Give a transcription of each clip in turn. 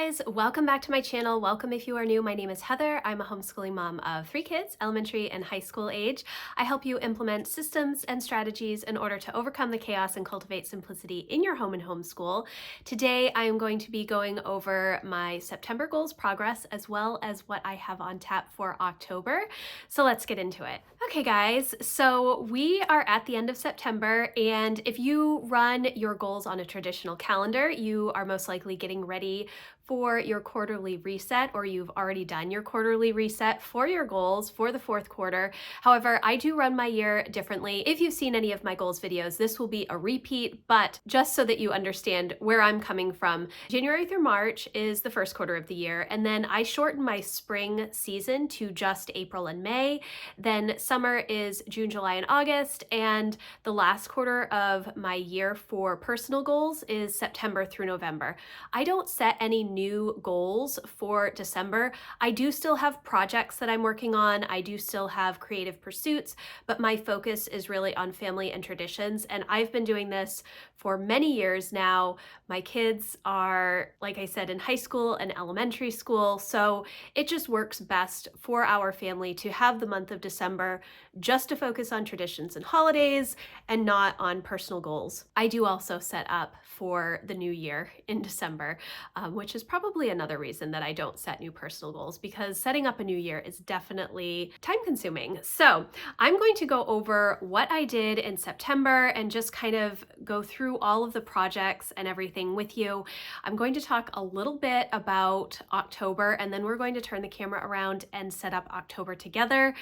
guys, welcome back to my channel. Welcome if you are new. My name is Heather. I'm a homeschooling mom of 3 kids, elementary and high school age. I help you implement systems and strategies in order to overcome the chaos and cultivate simplicity in your home and homeschool. Today, I am going to be going over my September goals progress as well as what I have on tap for October. So let's get into it. Okay guys, so we are at the end of September, and if you run your goals on a traditional calendar, you are most likely getting ready for your quarterly reset, or you've already done your quarterly reset for your goals for the fourth quarter. However, I do run my year differently. If you've seen any of my goals videos, this will be a repeat, but just so that you understand where I'm coming from, January through March is the first quarter of the year, and then I shorten my spring season to just April and May. Then summer is June, July, and August, and the last quarter of my year for personal goals is September through November. I don't set any new goals for December. I do still have projects that I'm working on. I do still have creative pursuits, but my focus is really on family and traditions. And I've been doing this for many years now. My kids are, like I said, in high school and elementary school. So it just works best for our family to have the month of December just to focus on traditions and holidays and not on personal goals. I do also set up for the new year in December, which is probably another reason that I don't set new personal goals, because setting up a new year is definitely time consuming. So I'm going to go over what I did in September and just kind of go through all of the projects and everything with you. I'm going to talk a little bit about October, and then we're going to turn the camera around and set up October together.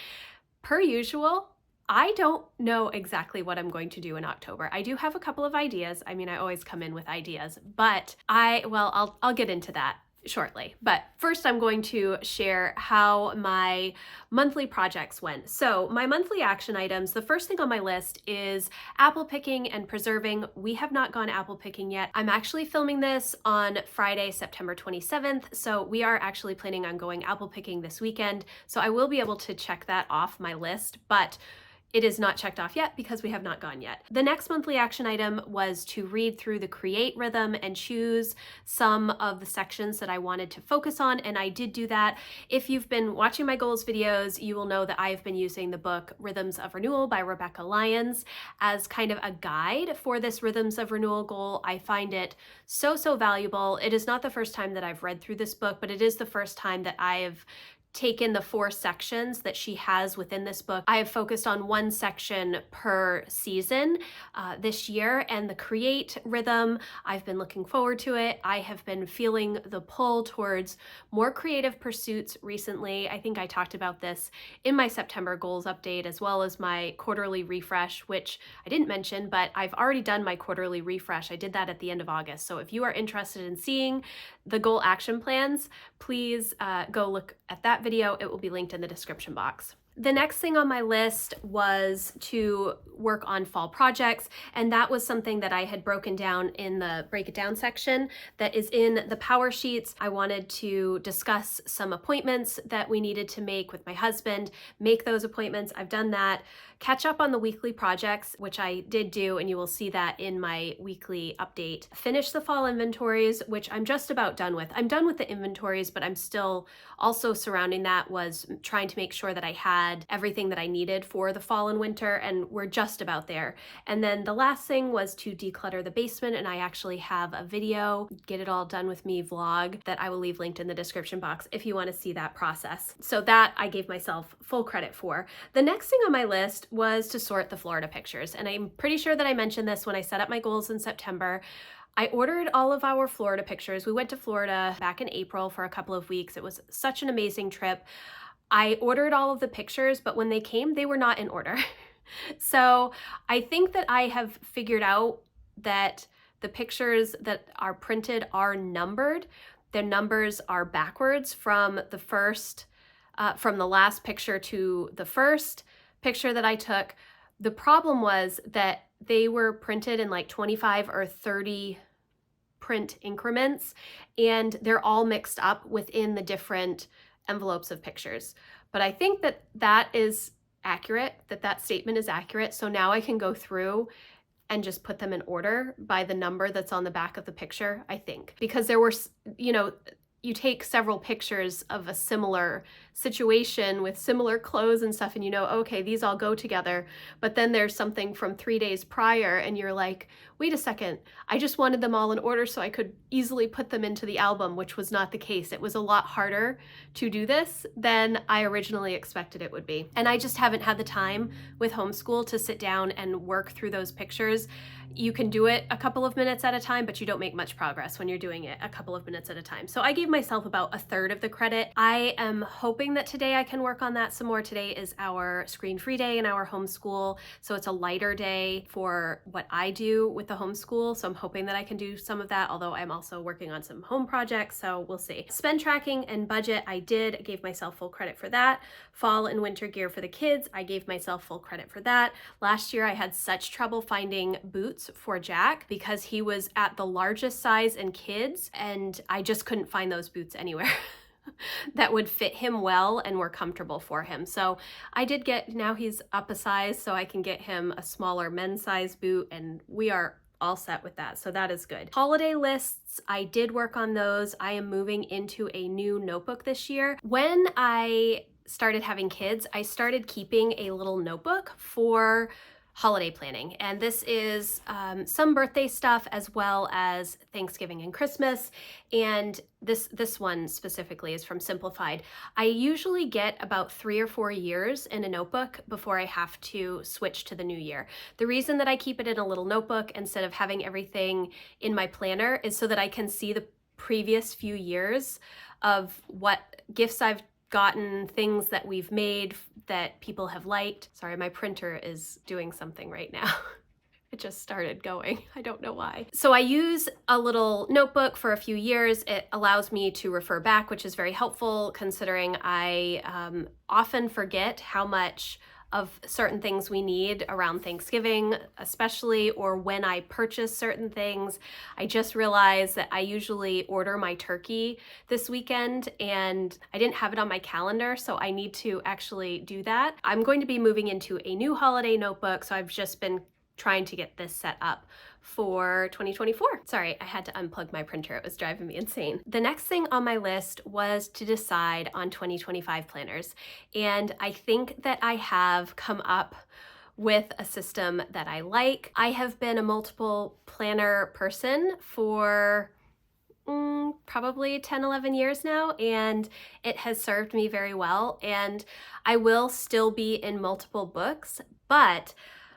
Per usual, I don't know exactly what I'm going to do in October. I do have a couple of ideas. I mean, I always come in with ideas, but I'll get into that shortly. But first I'm going to share how my monthly projects went. So my monthly action items, the first thing on my list is apple picking and preserving. We have not gone apple picking yet. I'm actually filming this on Friday, September 27th. So we are actually planning on going apple picking this weekend. So I will be able to check that off my list, but it is not checked off yet because we have not gone yet. The next monthly action item was to read through the Create rhythm and choose some of the sections that I wanted to focus on, and I did do that. If you've been watching my goals videos, you will know that I've been using the book Rhythms of Renewal by Rebecca Lyons as kind of a guide for this Rhythms of Renewal goal. I find it so valuable. It is not the first time that I've read through this book, but it is the first time that I've taken the 4 sections that she has within this book. I have focused on one section per season this year, and the Create rhythm, I've been looking forward to it. I have been feeling the pull towards more creative pursuits recently. I think I talked about this in my September goals update, as well as my quarterly refresh, which I didn't mention, but I've already done my quarterly refresh. I did that at the end of August. So if you are interested in seeing the goal action plans, please go look at that video. It will be linked in the description box. The next thing on my list was to work on fall projects, and that was something that I had broken down in the break it down section that is in the power sheets. I wanted to discuss some appointments that we needed to make with my husband, make those appointments. I've done that. Catch up on the weekly projects, which I did do, and you will see that in my weekly update. Finish the fall inventories, which I'm just about done with. I'm done with the inventories, but I'm still also surrounding that was trying to make sure that I had everything that I needed for the fall and winter, and we're just about there. And then the last thing was to declutter the basement, and I actually have a video, Get It All Done With Me vlog, that I will leave linked in the description box if you want to see that process. So that I gave myself full credit for. The next thing on my list was to sort the Florida pictures, and I'm pretty sure that I mentioned this when I set up my goals in September. I ordered all of our Florida pictures. We went to Florida back in April for a couple of weeks. It was such an amazing trip. I ordered all of the pictures, but when they came, they were not in order. So I think that I have figured out that the pictures that are printed are numbered. Their numbers are backwards from the last picture to the first picture that I took. The problem was that they were printed in like 25 or 30 print increments, and they're all mixed up within the different envelopes of pictures. But I think that that is accurate, that statement is accurate. So now I can go through and just put them in order by the number that's on the back of the picture, I think. Because there were, you take several pictures of a similar situation with similar clothes and stuff, and you know, okay, these all go together. But then there's something from 3 days prior, and you're like, wait a second, I just wanted them all in order so I could easily put them into the album, which was not the case. It was a lot harder to do this than I originally expected it would be. And I just haven't had the time with Homeschool to sit down and work through those pictures. You can do it a couple of minutes at a time, but you don't make much progress when you're doing it a couple of minutes at a time. So I gave myself about a third of the credit. I am hoping that today I can work on that some more. Today is our screen-free day in our Homeschool, so it's a lighter day for what I do with the Homeschool. So I'm hoping that I can do some of that, although I'm also working on some home projects, so we'll see. Spend tracking and budget, I gave myself full credit for that. Fall and winter gear for the kids, I gave myself full credit for that. Last year I had such trouble finding boots for Jack because he was at the largest size in kids, and I just couldn't find those boots anywhere that would fit him well and were comfortable for him. So I did now he's up a size, so I can get him a smaller men's size boot, and we are all set with that. So that is good. Holiday lists, I did work on those. I am moving into a new notebook this year. When I started having kids, I started keeping a little notebook for holiday planning, and this is some birthday stuff as well as Thanksgiving and Christmas, and this one specifically is from Simplified. I usually get about 3 or 4 years in a notebook before I have to switch to the new year. The reason that I keep it in a little notebook instead of having everything in my planner is so that I can see the previous few years of what gifts I've gotten, things that we've made that people have liked. Sorry, my printer is doing something right now. It just started going. I don't know why. So I use a little notebook for a few years. It allows me to refer back, which is very helpful considering I often forget how much of certain things we need around Thanksgiving, especially, or when I purchase certain things. I just realized that I usually order my turkey this weekend and I didn't have it on my calendar, so I need to actually do that. I'm going to be moving into a new holiday notebook, so I've just been trying to get this set up for 2024. Sorry, I had to unplug my printer. It was driving me insane. The next thing on my list was to decide on 2025 planners. And I think that I have come up with a system that I like. I have been a multiple planner person for probably 10, 11 years now, and it has served me very well. And I will still be in multiple books, but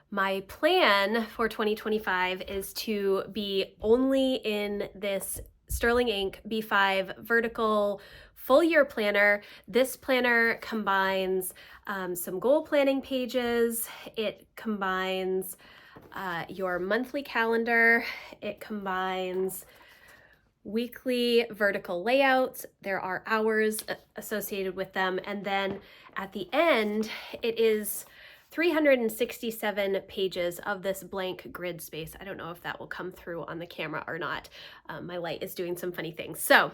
my plan for 2025 is to be only in this Sterling Ink B5 vertical full year planner. This planner combines some goal planning pages. It combines your monthly calendar. It combines weekly vertical layouts. There are hours associated with them. And then at the end, it is 367 pages of this blank grid space. I don't know if that will come through on the camera or not. My light is doing some funny things. So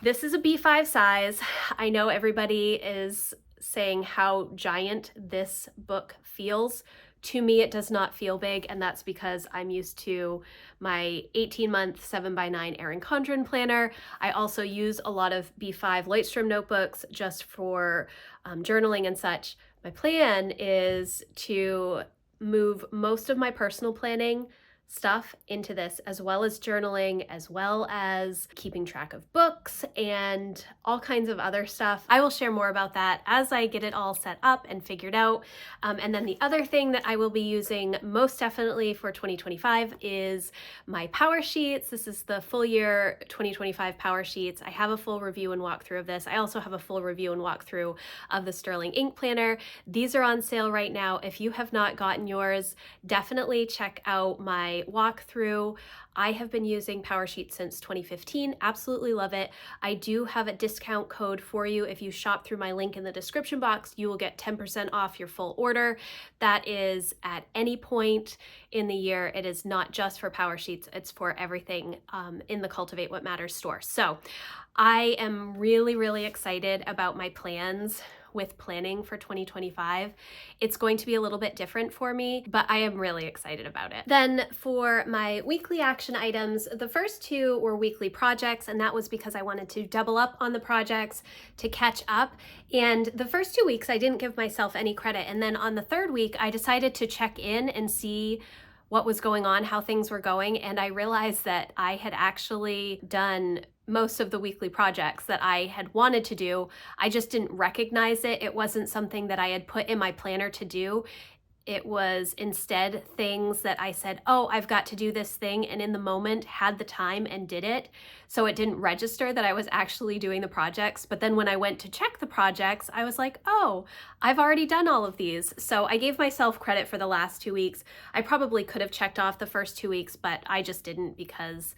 this is a B5 size. I know everybody is saying how giant this book feels. To me, it does not feel big, and that's because I'm used to my 18-month 7x9 Erin Condren planner. I also use a lot of B5 Lightstrom notebooks just for journaling and such. My plan is to move most of my personal planning stuff into this, as well as journaling, as well as keeping track of books and all kinds of other stuff. I will share more about that as I get it all set up and figured out. And then the other thing that I will be using most definitely for 2025 is my power sheets. This is the full year 2025 power sheets. I have a full review and walkthrough of this. I also have a full review and walkthrough of the Sterling Ink planner. These are on sale right now. If you have not gotten yours, definitely check out my walkthrough. I have been using PowerSheets since 2015. Absolutely love it. I do have a discount code for you. If you shop through my link in the description box, you will get 10% off your full order. That is at any point in the year. It is not just for PowerSheets. It's for everything in the Cultivate What Matters store. So I am really, really excited about my plans with planning for 2025. It's going to be a little bit different for me, but I am really excited about it. Then for my weekly action items, the first two were weekly projects, and that was because I wanted to double up on the projects to catch up. And the first 2 weeks, I didn't give myself any credit. And then on the third week, I decided to check in and see what was going on, how things were going, and I realized that I had actually done most of the weekly projects that I had wanted to do. I just didn't recognize it. It wasn't something that I had put in my planner to do. It was instead things that I said, oh, I've got to do this thing, and in the moment had the time and did it. So it didn't register that I was actually doing the projects. But then when I went to check the projects, I was like, oh, I've already done all of these. So I gave myself credit for the last 2 weeks. I probably could have checked off the first 2 weeks, but I just didn't because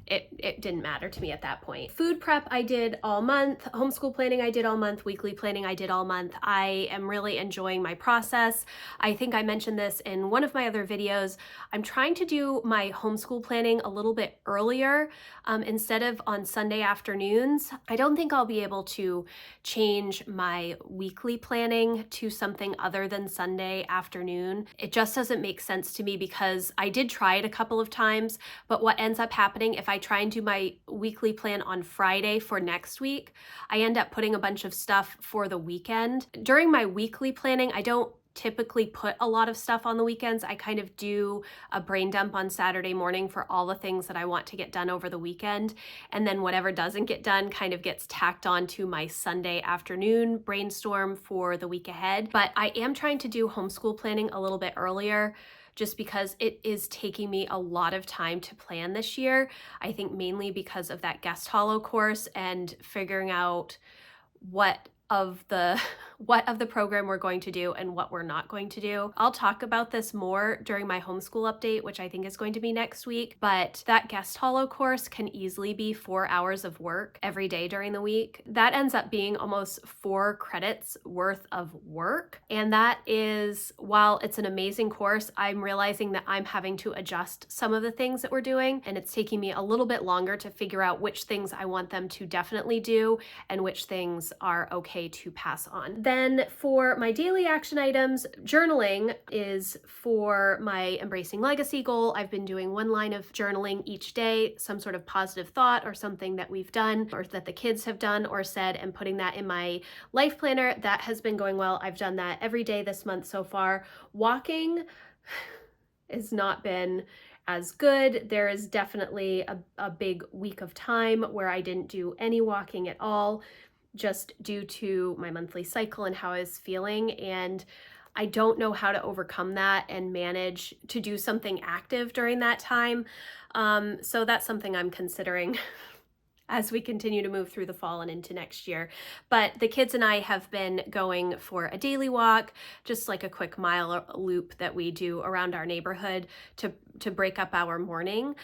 it didn't matter to me at that point. Food prep I did all month, homeschool planning I did all month, weekly planning I did all month. I am really enjoying my process. I think I mentioned this in one of my other videos. I'm trying to do my homeschool planning a little bit earlier instead of on Sunday afternoons. I don't think I'll be able to change my weekly planning to something other than Sunday afternoon. It just doesn't make sense to me because I did try it a couple of times, but what ends up happening if I try and do my weekly plan on Friday for next week, I end up putting a bunch of stuff for the weekend. During my weekly planning, I don't typically put a lot of stuff on the weekends. I kind of do a brain dump on Saturday morning for all the things that I want to get done over the weekend. And then whatever doesn't get done kind of gets tacked on to my Sunday afternoon brainstorm for the week ahead. But I am trying to do homeschool planning a little bit earlier, just because it is taking me a lot of time to plan this year. I think mainly because of that guest hollow course and figuring out what of the program we're going to do and what we're not going to do. I'll talk about this more during my homeschool update, which I think is going to be next week, but that guest hollow course can easily be 4 hours of work every day during the week. That ends up being almost 4 credits worth of work. And that is, while it's an amazing course, I'm realizing that I'm having to adjust some of the things that we're doing, and it's taking me a little bit longer to figure out which things I want them to definitely do and which things are okay to pass on. Then for my daily action items, journaling is for my Embracing Legacy goal. I've been doing 1 line of journaling each day, some sort of positive thought or something that we've done or that the kids have done or said, and putting that in my life planner. That has been going well. I've done that every day this month so far. Walking has not been as good. There is definitely a big week of time where I didn't do any walking at all, just due to my monthly cycle and how I was feeling. And I don't know how to overcome that and manage to do something active during that time. So that's something I'm considering as we continue to move through the fall and into next year. But the kids and I have been going for a daily walk, just like a quick mile loop that we do around our neighborhood to break up our morning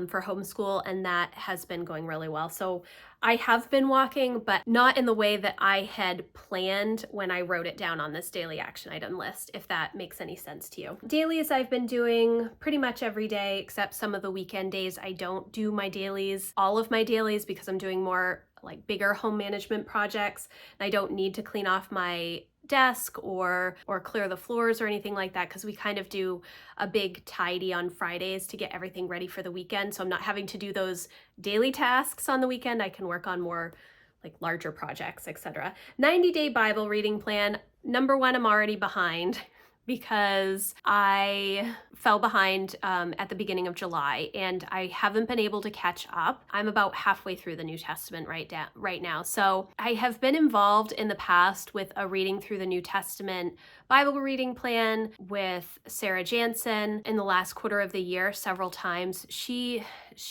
for homeschool, and that has been going really well. So I have been walking, but not in the way that I had planned when I wrote it down on this daily action item list, if that makes any sense to you. Dailies I've been doing pretty much every day, except some of the weekend days. I don't do my dailies, all of my dailies, because I'm doing more like bigger home management projects. And I don't need to clean off my desk or clear the floors or anything like that, because we kind of do a big tidy on Fridays to get everything ready for the weekend. So I'm not having to do those daily tasks on the weekend. I can work on more like larger projects, etc. 90-day Bible reading plan. Number 1, I'm already behind because I fell behind at the beginning of July, and I haven't been able to catch up. I'm about halfway through the New Testament right now. So I have been involved in the past with a reading through the New Testament Bible reading plan with Sarah Jansen in the last quarter of the year several times. She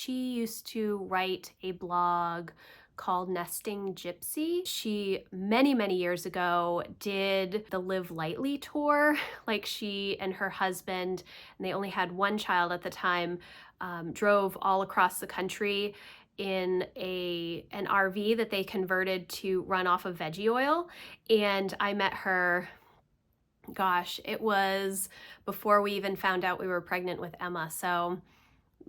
used to write a blog called Nesting Gypsy. She, many years ago, did the Live Lightly tour. Like, she and her husband, and they only had 1 child at the time, drove all across the country in an RV that they converted to run off of veggie oil. And I met her, gosh, it was before we even found out we were pregnant with Emma. So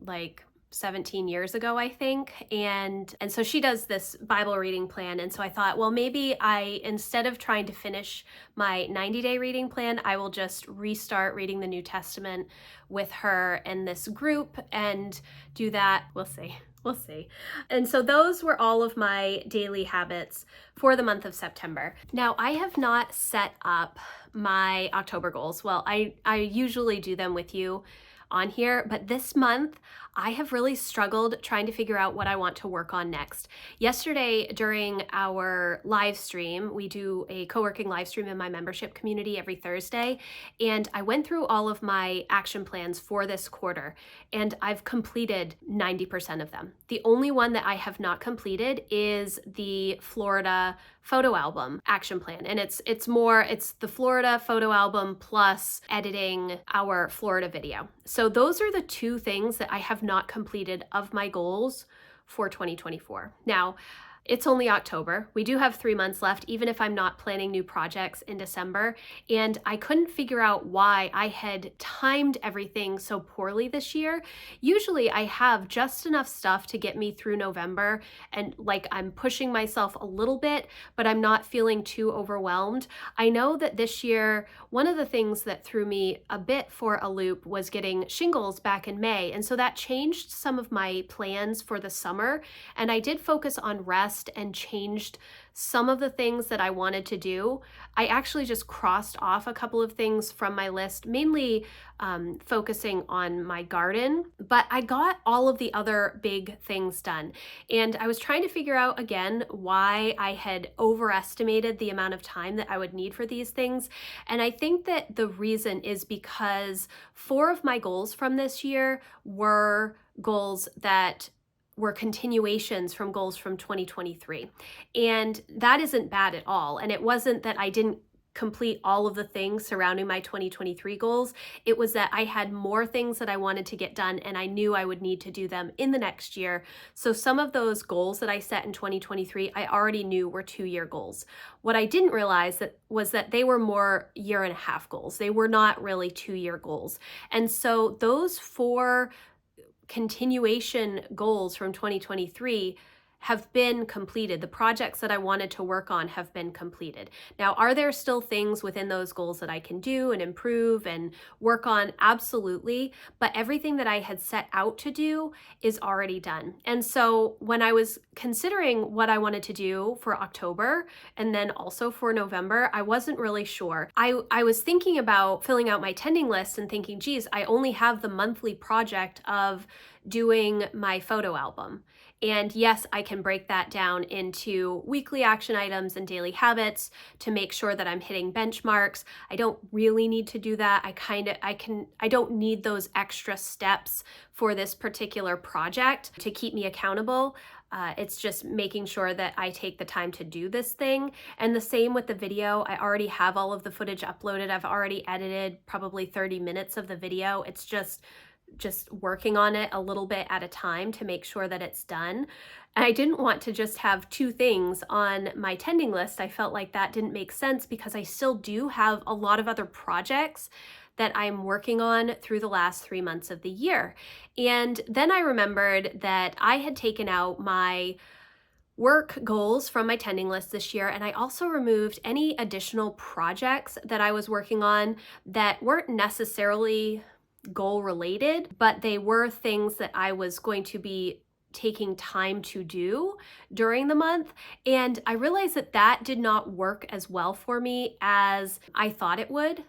like 17 years ago, I think. And so she does this Bible reading plan. And so I thought, well, maybe instead of trying to finish my 90-day reading plan, I will just restart reading the New Testament with her and this group and do that. We'll see. We'll see. And so those were all of my daily habits for the month of September. Now, I have not set up my October goals. Well, I usually do them with you on here, but this month I have really struggled trying to figure out what I want to work on next. Yesterday during our live stream, we do a co-working live stream in my membership community every Thursday, and I went through all of my action plans for this quarter, and I've completed 90% of them. The only one that I have not completed is the Florida photo album action plan, and it's the Florida photo album plus editing our Florida video. So those are the two things that I have not completed of my goals for 2024. Now, it's only October. We do have 3 months left, even if I'm not planning new projects in December. And I couldn't figure out why I had timed everything so poorly this year. Usually I have just enough stuff to get me through November, and like I'm pushing myself a little bit, but I'm not feeling too overwhelmed. I know that this year, one of the things that threw me a bit for a loop was getting shingles back in May. And so that changed some of my plans for the summer. And I did focus on rest and changed some of the things that I wanted to do. I actually just crossed off a couple of things from my list, mainly focusing on my garden, but I got all of the other big things done. And I was trying to figure out again why I had overestimated the amount of time that I would need for these things. And I think that the reason is because 4 of my goals from this year were goals that were continuations from goals from 2023. And that isn't bad at all. And it wasn't that I didn't complete all of the things surrounding my 2023 goals. It was that I had more things that I wanted to get done, and I knew I would need to do them in the next year. So some of those goals that I set in 2023, I already knew were 2-year goals. What I didn't realize was that they were more 1.5-year goals. They were not really 2-year goals. And so those 4 continuation goals from 2023 have been completed. The projects that I wanted to work on have been completed. Now, are there still things within those goals that I can do and improve and work on? Absolutely. But everything that I had set out to do is already done. And so when I was considering what I wanted to do for October and then also for November, I wasn't really sure. I was thinking about filling out my tending list and thinking, geez, I only have the monthly project of doing my photo album. And yes, I can break that down into weekly action items and daily habits to make sure that I'm hitting benchmarks. I don't really need to do that. I don't need those extra steps for this particular project to keep me accountable. It's just making sure that I take the time to do this thing. And the same with the video. I already have all of the footage uploaded. I've already edited probably 30 minutes of the video. It's just working on it a little bit at a time to make sure that it's done. And I didn't want to just have 2 things on my tending list. I felt like that didn't make sense because I still do have a lot of other projects that I'm working on through the last 3 months of the year. And then I remembered that I had taken out my work goals from my tending list this year, and I also removed any additional projects that I was working on that weren't necessarily goal related, but they were things that I was going to be taking time to do during the month. And I realized that that did not work as well for me as I thought it would.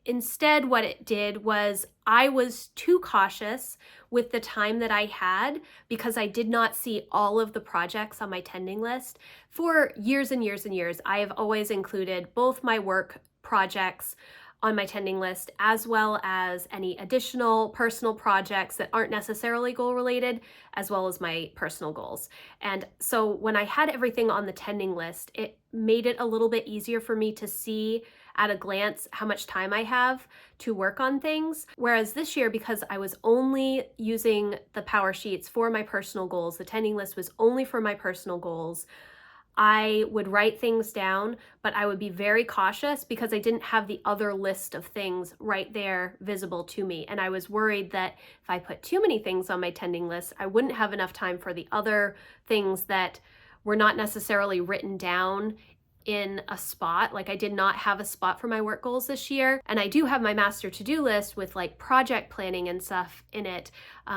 Instead, what it did was I was too cautious with the time that I had because I did not see all of the projects on my tending list. For years and years and years, I have always included both my work projects on my tending list, as well as any additional personal projects that aren't necessarily goal related, as well as my personal goals. And so when I had everything on the tending list, it made it a little bit easier for me to see at a glance how much time I have to work on things. Whereas this year, because I was only using the power sheets for my personal goals, the tending list was only for my personal goals, I would write things down, but I would be very cautious because I didn't have the other list of things right there visible to me. And I was worried that if I put too many things on my tending list, I wouldn't have enough time for the other things that were not necessarily written down in a spot. Like I did not have a spot for my work goals this year. And I do have my master to-do list with like project planning and stuff in it,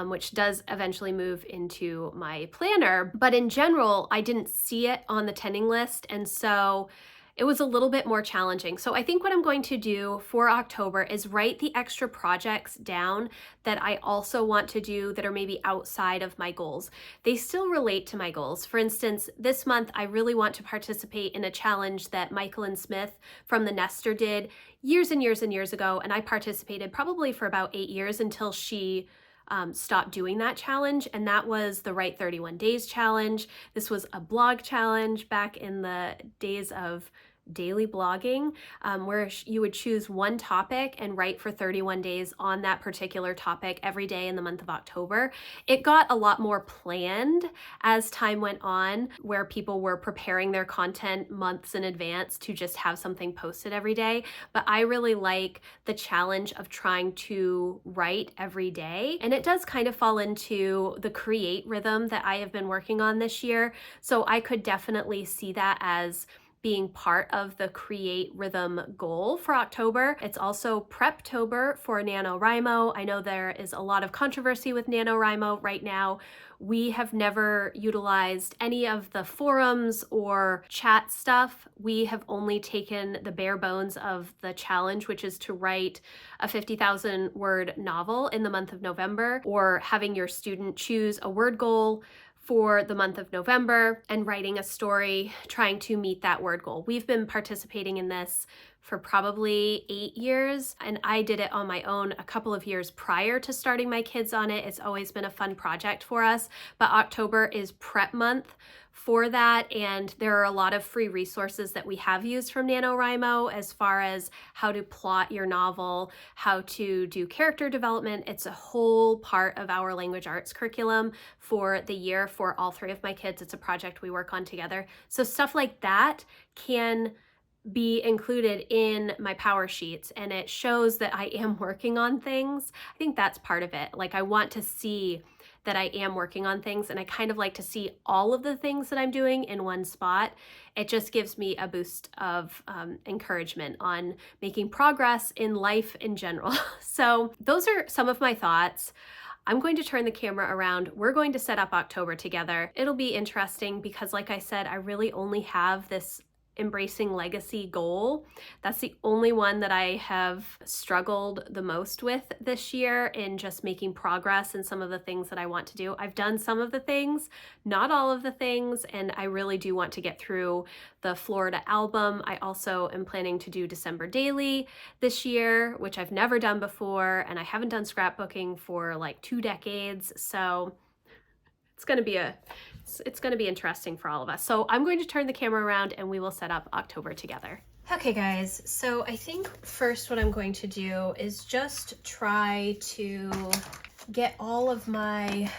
which does eventually move into my planner. But in general, I didn't see it on the tending list. And so it was a little bit more challenging. So I think what I'm going to do for October is write the extra projects down that I also want to do that are maybe outside of my goals. They still relate to my goals. For instance, this month, I really want to participate in a challenge that Michael and Smith from the Nester did years and years and years ago. And I participated probably for about 8 years until she stopped doing that challenge, and that was the Write 31 Days challenge. This was a blog challenge back in the days of daily blogging, where you would choose one topic and write for 31 days on that particular topic every day in the month of October. It got a lot more planned as time went on, where people were preparing their content months in advance to just have something posted every day. But I really like the challenge of trying to write every day. And it does kind of fall into the create rhythm that I have been working on this year. So I could definitely see that as being part of the create rhythm goal for October. It's also Preptober for NaNoWriMo. I know there is a lot of controversy with NaNoWriMo right now. We have never utilized any of the forums or chat stuff. We have only taken the bare bones of the challenge, which is to write a 50,000 word novel in the month of November, or having your student choose a word goal for the month of November and writing a story trying to meet that word goal. We've been participating in this for probably 8 years, and I did it on my own a couple of years prior to starting my kids on it. It's always been a fun project for us, but October is prep month for that, and there are a lot of free resources that we have used from NaNoWriMo as far as how to plot your novel, how to do character development. It's a whole part of our language arts curriculum for the year for all 3 of my kids. It's a project we work on together. So stuff like that can be included in my power sheets, and it shows that I am working on things. I think that's part of it. Like I want to see that I am working on things, and I kind of like to see all of the things that I'm doing in one spot. It just gives me a boost of encouragement on making progress in life in general. So those are some of my thoughts. I'm going to turn the camera around. We're going to set up October together. It'll be interesting because, like I said, I really only have this embracing legacy goal. That's the only one that I have struggled the most with this year in just making progress in some of the things that I want to do. I've done some of the things, not all of the things, and I really do want to get through the Florida album. I also am planning to do December Daily this year, which I've never done before, and I haven't done scrapbooking for like 2 decades, so it's going to be interesting for all of us. So I'm going to turn the camera around and we will set up October together. Okay guys, so I think first what I'm going to do is just try to get all of my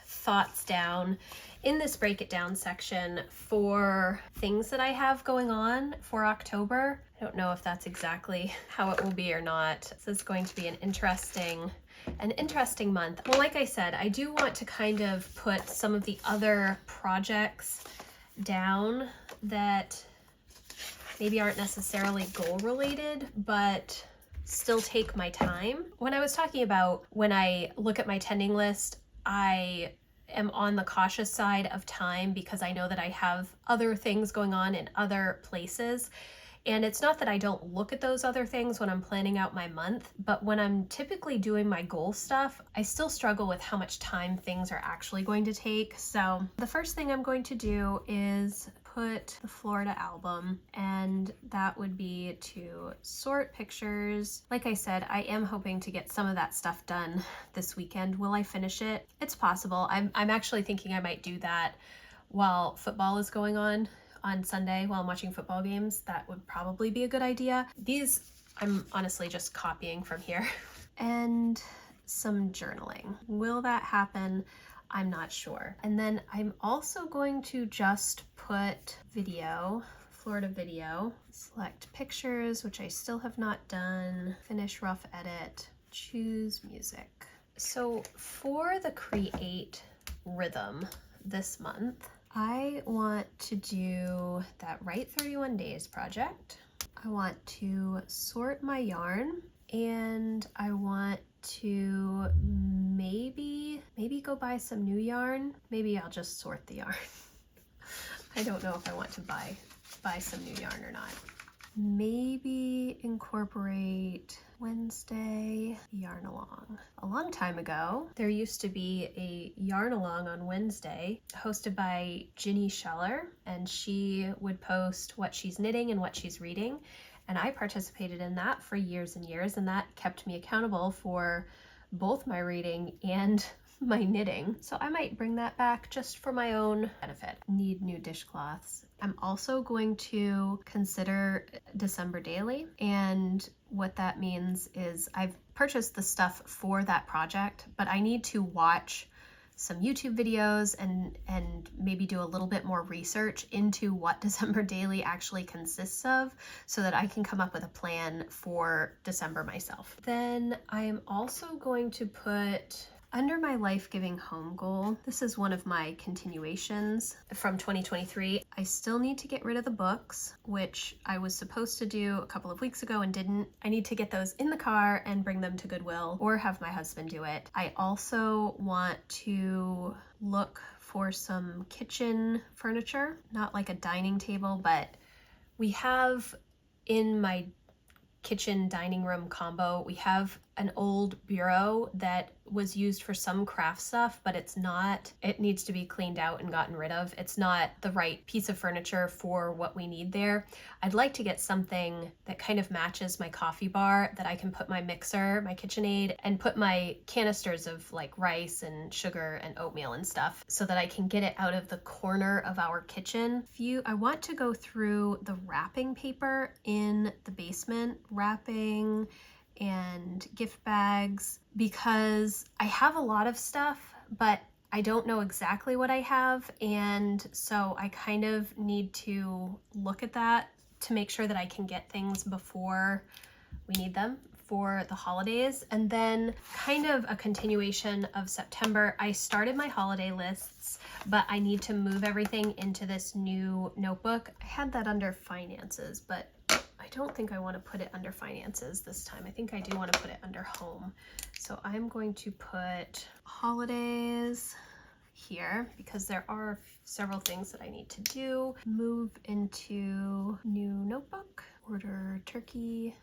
thoughts down in this break it down section for things that I have going on for October. I don't know if that's exactly how it will be or not. This is going to be an interesting month. Well, like I said, I do want to kind of put some of the other projects down that maybe aren't necessarily goal related, but still take my time. When I was talking about when I look at my tending list, I am on the cautious side of time because I know that I have other things going on in other places. And it's not that I don't look at those other things when I'm planning out my month, but when I'm typically doing my goal stuff, I still struggle with how much time things are actually going to take. So the first thing I'm going to do is put the Florida album, and that would be to sort pictures. Like I said, I am hoping to get some of that stuff done this weekend. Will I finish it? It's possible. I'm actually thinking I might do that while football is going on Sunday while I'm watching football games. That would probably be a good idea. These I'm honestly just copying from here. And some journaling. Will that happen? I'm not sure. And then I'm also going to just put video, Florida video, select pictures, which I still have not done, finish rough edit, choose music. So for the create rhythm this month, I want to do that Write 31 Days project. I want to sort my yarn, and I want to maybe go buy some new yarn. Maybe I'll just sort the yarn. I don't know if I want to buy some new yarn or not. Maybe incorporate Wednesday yarn along. A long time ago, there used to be a yarn along on Wednesday hosted by Ginny Scheller, and she would post what she's knitting and what she's reading. And I participated in that for years and years, and that kept me accountable for both my reading and my knitting. So I might bring that back just for my own benefit. Need new dishcloths. I'm also going to consider December daily, and what that means is I've purchased the stuff for that project, but I need to watch some YouTube videos and maybe do a little bit more research into what December daily actually consists of so that I can come up with a plan for December myself. Then I am also going to put under my life-giving home goal, this is one of my continuations from 2023. I still need to get rid of the books, which I was supposed to do a couple of weeks ago and didn't. I need to get those in the car and bring them to Goodwill or have my husband do it. I also want to look for some kitchen furniture, not like a dining table, but we have in my kitchen dining room combo, we have an old bureau that was used for some craft stuff, but it needs to be cleaned out and gotten rid of. It's not the right piece of furniture for what we need there. I'd like to get something that kind of matches my coffee bar, that I can put my mixer, my KitchenAid, and put my canisters of like rice and sugar and oatmeal and stuff so that I can get it out of the corner of our kitchen. I want to go through the wrapping paper in the basement, wrapping and gift bags, because I have a lot of stuff, but I don't know exactly what I have, and so I kind of need to look at that to make sure that I can get things before we need them for the holidays. And then kind of a continuation of September, I started my holiday lists, but I need to move everything into this new notebook. I had that under finances, but I don't think I want to put it under finances this time. I think I do want to put it under home. So I'm going to put holidays here because there are several things that I need to do. Move into new notebook, order turkey,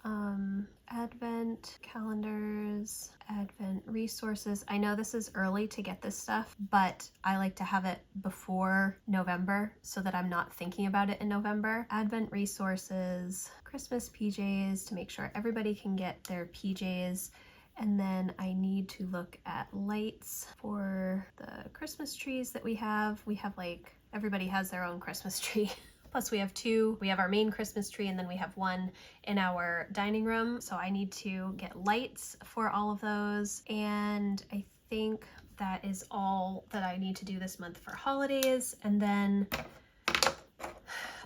advent calendars, advent resources. I know this is early to get this stuff, but I like to have it before November so that I'm not thinking about it in November. Advent resources, Christmas PJs to make sure everybody can get their PJs. And then I need to look at lights for the Christmas trees that we have. We have everybody has their own Christmas tree. Plus we have two. We have our main Christmas tree and then we have one in our dining room. So I need to get lights for all of those. And I think that is all that I need to do this month for holidays. And then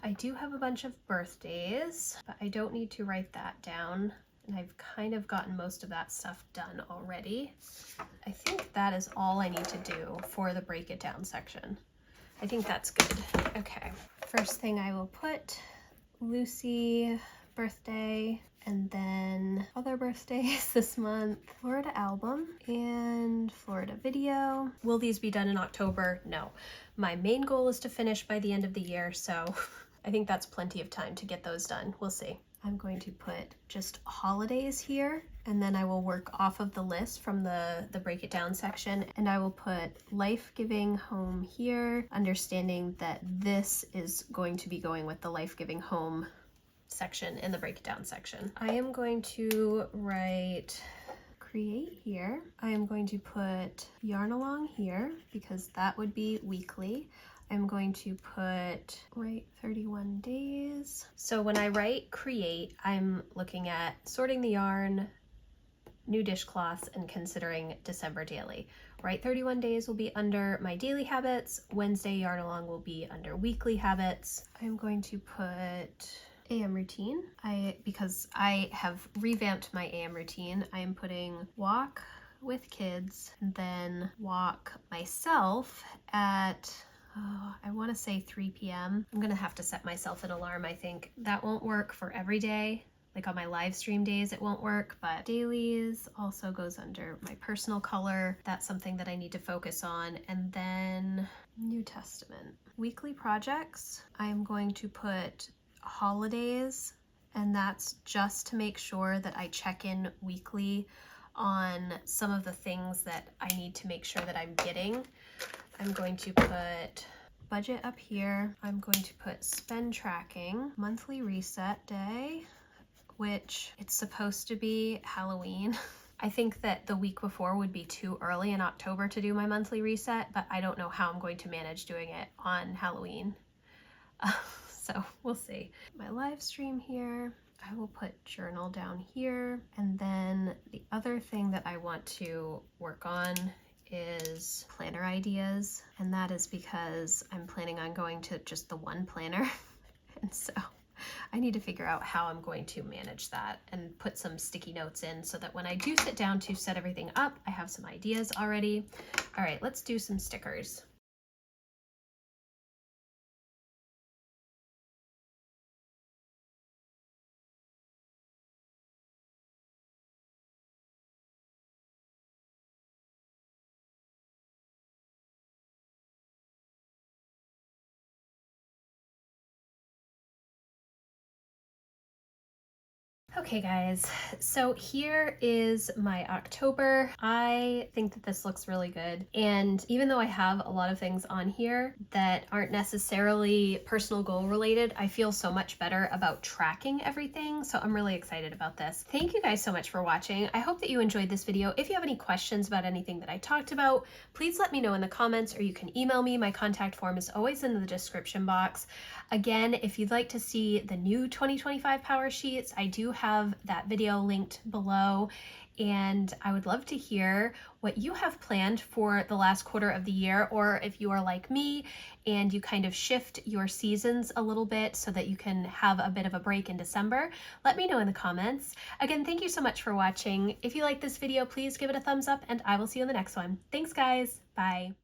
I do have a bunch of birthdays, but I don't need to write that down. And I've kind of gotten most of that stuff done already. I think that is all I need to do for the break it down section. I think that's good. Okay, first thing I will put Lucy birthday, and then other birthdays this month, Florida album and Florida video. Will these be done in October? No. My main goal is to finish by the end of the year, so I think that's plenty of time to get those done. We'll see. I'm going to put just holidays here, and then I will work off of the list from the break it down section, and I will put life-giving home here, understanding that this is going to be going with the life-giving home section in the break it down section. I am going to write create here. I am going to put yarn along here because that would be weekly. I'm going to put write 31 days. So when I write create, I'm looking at sorting the yarn, new dishcloths, and considering December daily. Right 31 days will be under my daily habits. Wednesday yarn along will be under weekly habits. I'm going to put AM routine. Because I have revamped my AM routine, I am putting walk with kids, and then walk myself at I want to say 3 p.m. I'm gonna have to set myself an alarm. I think that won't work for every day. Like on my live stream days it won't work, but dailies also goes under my personal color. That's something that I need to focus on. And then New Testament. Weekly projects, I'm going to put holidays, and that's just to make sure that I check in weekly on some of the things that I need to make sure that I'm getting. I'm going to put budget up here. I'm going to put spend tracking, monthly reset day, which it's supposed to be Halloween. I think that the week before would be too early in October to do my monthly reset, but I don't know how I'm going to manage doing it on Halloween. So we'll see. My live stream here, I will put journal down here. And then the other thing that I want to work on is planner ideas. And that is because I'm planning on going to just the one planner. And so I need to figure out how I'm going to manage that and put some sticky notes in so that when I do sit down to set everything up, I have some ideas already. All right, let's do some stickers. Okay guys, so here is my October. I think that this looks really good. And even though I have a lot of things on here that aren't necessarily personal goal related, I feel so much better about tracking everything. So I'm really excited about this. Thank you guys so much for watching. I hope that you enjoyed this video. If you have any questions about anything that I talked about, please let me know in the comments, or you can email me. My contact form is always in the description box. Again, if you'd like to see the new 2025 Power Sheets, I do have that video linked below, and I would love to hear what you have planned for the last quarter of the year, or if you are like me and you kind of shift your seasons a little bit so that you can have a bit of a break in December, let me know in the comments. Again, thank you so much for watching. If you like this video, please give it a thumbs up, and I will see you in the next one. Thanks guys, bye.